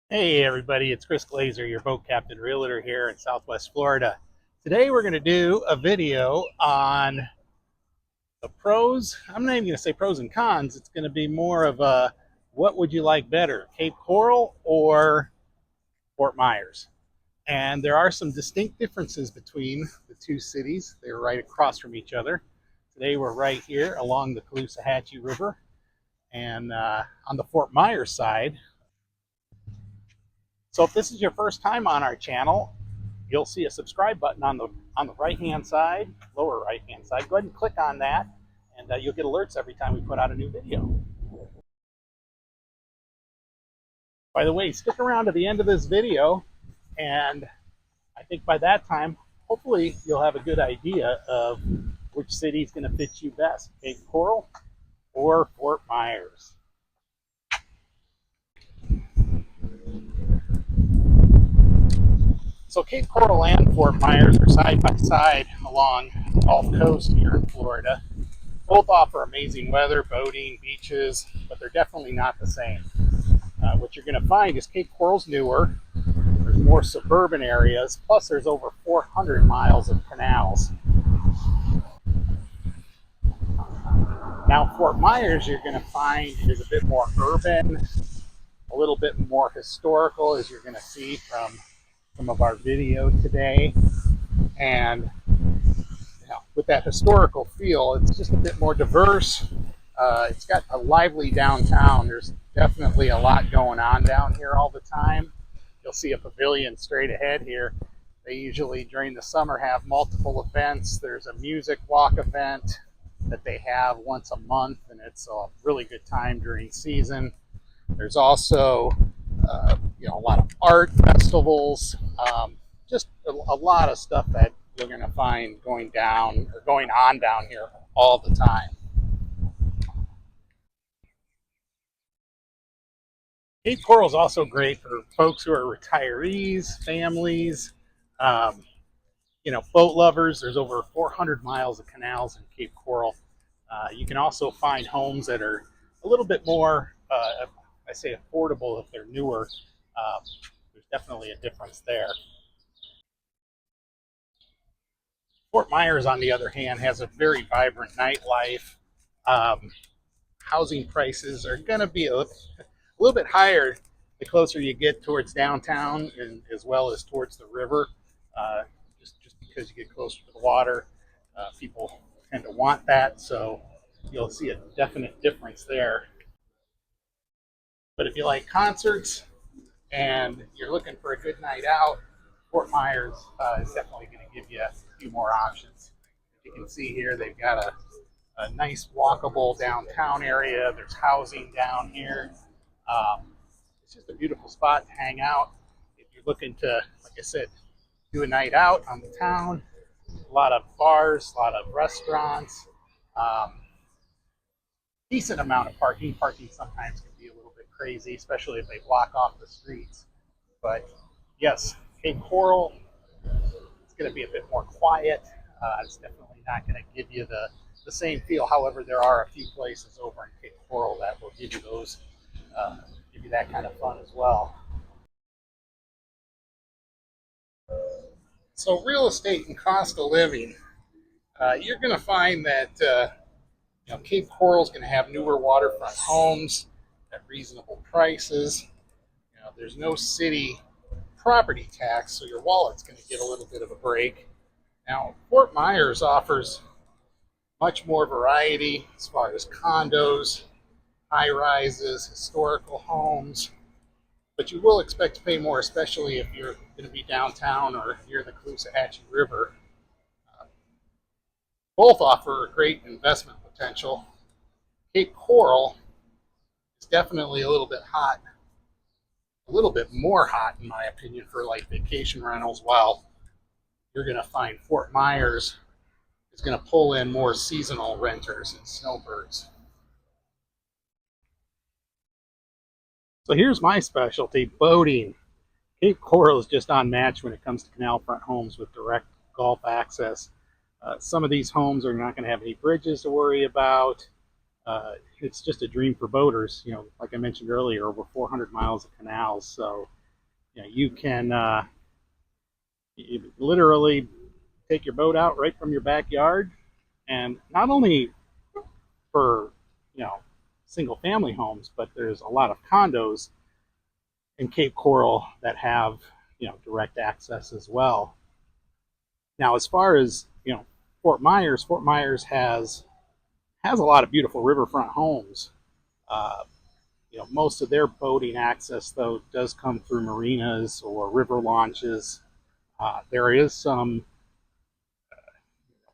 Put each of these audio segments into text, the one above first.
Hey everybody, it's Chris Glazer, your Boat Captain Realtor here in Southwest Florida. Today we're going to do a video on the pros. I'm not even going to say pros and cons. It's going to be more of a what would you like better, Cape Coral or Fort Myers? And there are some distinct differences between the two cities. They're right across from each other. Today we're right here along the Caloosahatchee River, and on the Fort Myers side. So if this is your first time on our channel, you'll see a subscribe button on the right hand side, lower right hand side. Go ahead and click on that, and you'll get alerts every time we put out a new video. By the way, stick around to the end of this video, and I think by that time, hopefully you'll have a good idea of which city is going to fit you best, Cape Coral or Fort Myers. So Cape Coral and Fort Myers are side by side along the Gulf Coast here in Florida. Both offer amazing weather, boating, beaches, but they're definitely not the same. What you're going to find is Cape Coral's newer. There's more suburban areas, plus there's over 400 miles of canals. Now Fort Myers, you're going to find, is a bit more urban, a little bit more historical, as you're going to see from some of our video today. And with that historical feel, it's just a bit more diverse. It's got a lively downtown. There's definitely a lot going on down here all the time. You'll see a pavilion straight ahead here. They usually, during the summer, have multiple events. There's a music walk event that they have once a month, and it's a really good time during season. There's also a lot of art festivals, just a lot of stuff that you're going to find going on down here all the time. Cape Coral is also great for folks who are retirees, families, um, boat lovers. There's over 400 miles of canals in Cape Coral. You can also find homes that are a little bit more, I say affordable if they're newer. There's definitely a difference there. Fort Myers, on the other hand, has a very vibrant nightlife. Um, Housing prices are going to be a little bit higher the closer you get towards downtown, and as well as towards the river. Just because you get closer to the water, people tend to want that, so you'll see a definite difference there. But if you like concerts and you're looking for a good night out, Fort Myers is definitely going to give you a few more options. You can see here they've got a nice walkable downtown area. There's housing down here. It's just a beautiful spot to hang out. If you're looking to, like I said, do a night out on the town, a lot of bars, a lot of restaurants, um, decent amount of parking. Parking sometimes can be a little bit crazy, especially if they block off the streets. But yes, Cape Coral, it's going to be a bit more quiet. It's definitely not going to give you the same feel. However, there are a few places over in Cape Coral that will give you give you that kind of fun as well. So real estate and cost of living, you're going to find that Cape Coral is going to have newer waterfront homes at reasonable prices. There's no city property tax, so your wallet's going to get a little bit of a break. Now, Fort Myers offers much more variety as far as condos, high rises, historical homes, but you will expect to pay more, especially if you're going to be downtown or near the Caloosahatchee River. Both offer great investment potential. Cape Coral is definitely a little bit hot, a little bit more hot in my opinion for like vacation rentals, while you're going to find Fort Myers is going to pull in more seasonal renters and snowbirds. So here's my specialty, boating. Cape Coral is just unmatched when it comes to canal front homes with direct Gulf access. Some of these homes are not going to have any bridges to worry about. It's just a dream for boaters. Like I mentioned earlier, over 400 miles of canals. So you can you literally take your boat out right from your backyard, and not only for you know single family homes, but there's a lot of condos in Cape Coral that have direct access as well. Now, as far as Fort Myers has a lot of beautiful riverfront homes. Uh, most of their boating access though does come through marinas or river launches. There is some,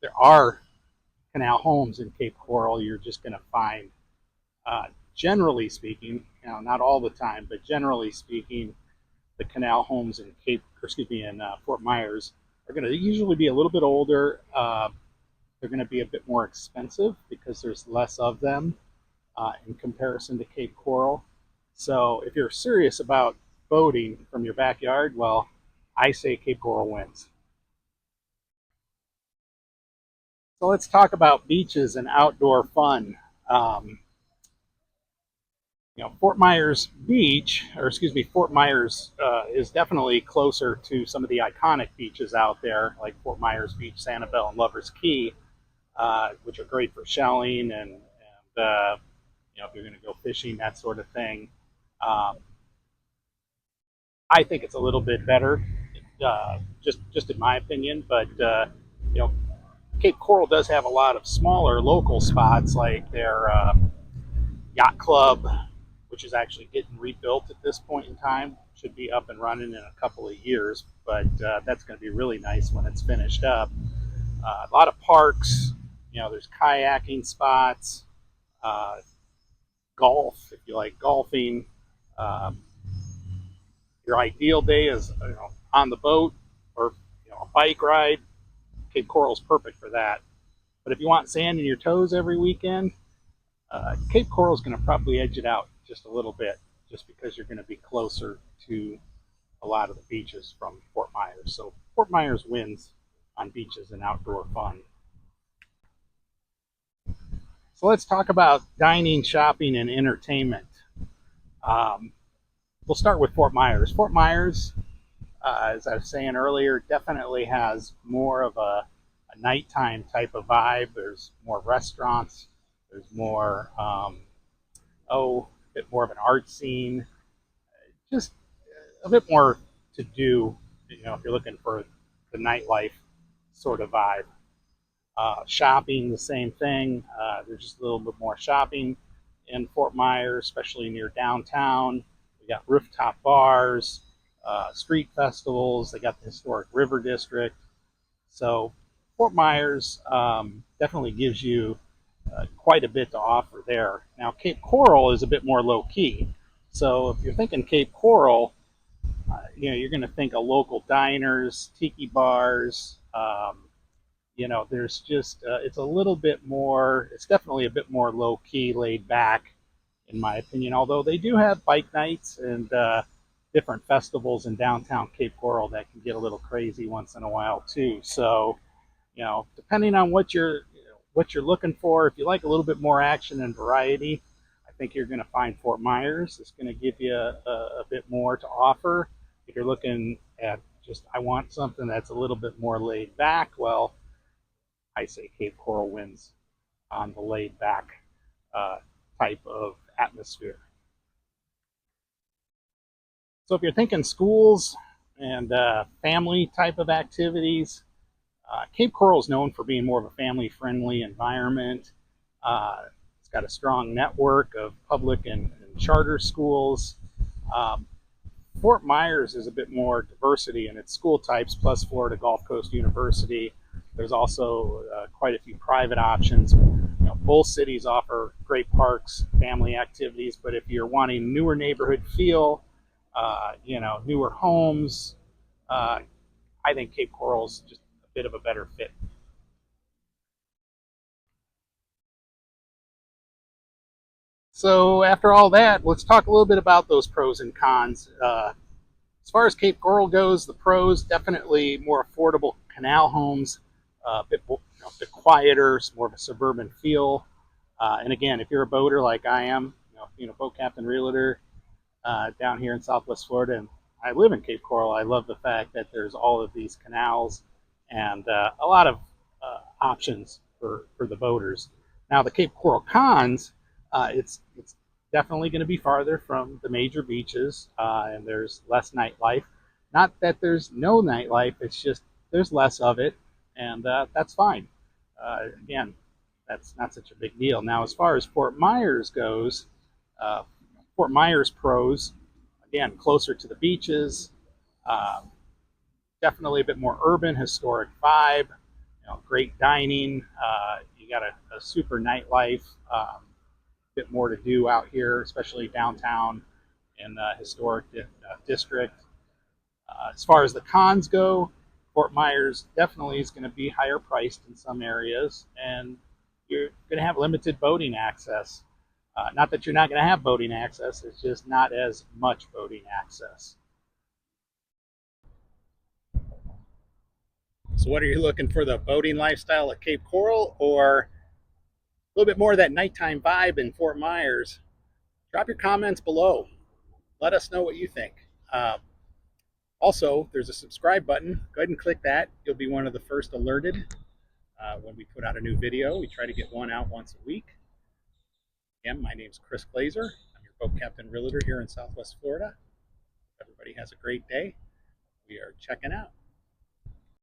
there are canal homes in Cape Coral. You're just going to find, uh, generally speaking, not all the time, but generally speaking, the canal homes in Fort Myers are going to usually be a little bit older. They're going to be a bit more expensive because there's less of them in comparison to Cape Coral. So if you're serious about boating from your backyard, well, I say Cape Coral wins. So let's talk about beaches and outdoor fun. Um, Fort Myers Beach, or excuse me, Fort Myers is definitely closer to some of the iconic beaches out there, like Fort Myers Beach, Sanibel, and Lovers Key, which are great for shelling and if you're going to go fishing, that sort of thing. Um, I think it's a little bit better, just in my opinion. But you know, Cape Coral does have a lot of smaller local spots, like their yacht club, which is actually getting rebuilt at this point in time. Should be up and running in a couple of years, but that's going to be really nice when it's finished up. A lot of parks. There's kayaking spots, uh, golf if you like golfing. Um, your ideal day is on the boat or a bike ride. Cape Coral's perfect for that. But if you want sand in your toes every weekend, Cape Coral's going to probably edge it out just a little bit, just because you're going to be closer to a lot of the beaches from Fort Myers. So Fort Myers wins on beaches and outdoor fun. So let's talk about dining, shopping, and entertainment. Um, we'll start with Fort Myers. Fort Myers, as I was saying earlier, definitely has more of a nighttime type of vibe. There's more restaurants. There's more, a bit more of an art scene. Just a bit more to do, if you're looking for the nightlife sort of vibe. Shopping, the same thing. There's just a little bit more shopping in Fort Myers, especially near downtown. We got rooftop bars, street festivals. They got the historic River District. So Fort Myers definitely gives you quite a bit to offer there. Now Cape Coral is a bit more low key. So if you're thinking Cape Coral, you're going to think of local diners, tiki bars. There's just it's a little bit more. It's definitely a bit more low key, laid back, in my opinion. Although they do have bike nights and different festivals in downtown Cape Coral that can get a little crazy once in a while too. So, depending on what you're looking for, if you like a little bit more action and variety, I think you're going to find Fort Myers. It's going to give you a bit more to offer. If you're looking at just I want something that's a little bit more laid back, well, I say Cape Coral wins on the laid back uh, type of atmosphere. So if you're thinking schools and family type of activities, Cape Coral is known for being more of a family friendly environment. It's got a strong network of public and charter schools. Um, Fort Myers is a bit more diversity in its school types, plus Florida Gulf Coast University. There's also quite a few private options. Both cities offer great parks, family activities, but if you're wanting newer neighborhood feel, newer homes, uh, I think Cape Coral's just a bit of a better fit. So after all that, let's talk a little bit about those pros and cons. As far as Cape Coral goes, the pros definitely more affordable canal homes, a bit quieter, more of a suburban feel. And again, if you're a boater like I am, Boat Captain Realtor down here in Southwest Florida, and I live in Cape Coral, I love the fact that there's all of these canals and a lot of options for the boaters. Now, the Cape Coral cons, it's definitely going to be farther from the major beaches, and there's less nightlife. Not that there's no nightlife, it's just there's less of it, and that's fine. Again, that's not such a big deal. Now, as far as Fort Myers goes, uh, Fort Myers pros, again, closer to the beaches, um, definitely a bit more urban, historic vibe. Great dining. You got a super nightlife. Bit more to do out here, especially downtown in the historic district. As far as the cons go, Fort Myers definitely is going to be higher priced in some areas, and you're going to have limited boating access. Not that you're not going to have boating access, it's just not as much boating access. So, what are you looking for, the boating lifestyle at Cape Coral or a little bit more of that nighttime vibe in Fort Myers? Drop your comments below. Let us know what you think. Also, there's a subscribe button. Go ahead and click that. You'll be one of the first alerted when we put out a new video. We try to get one out once a week. Again, my name's Chris Glazer. I'm your Boat Captain Realtor here in Southwest Florida. Everybody has a great day. We are checking out.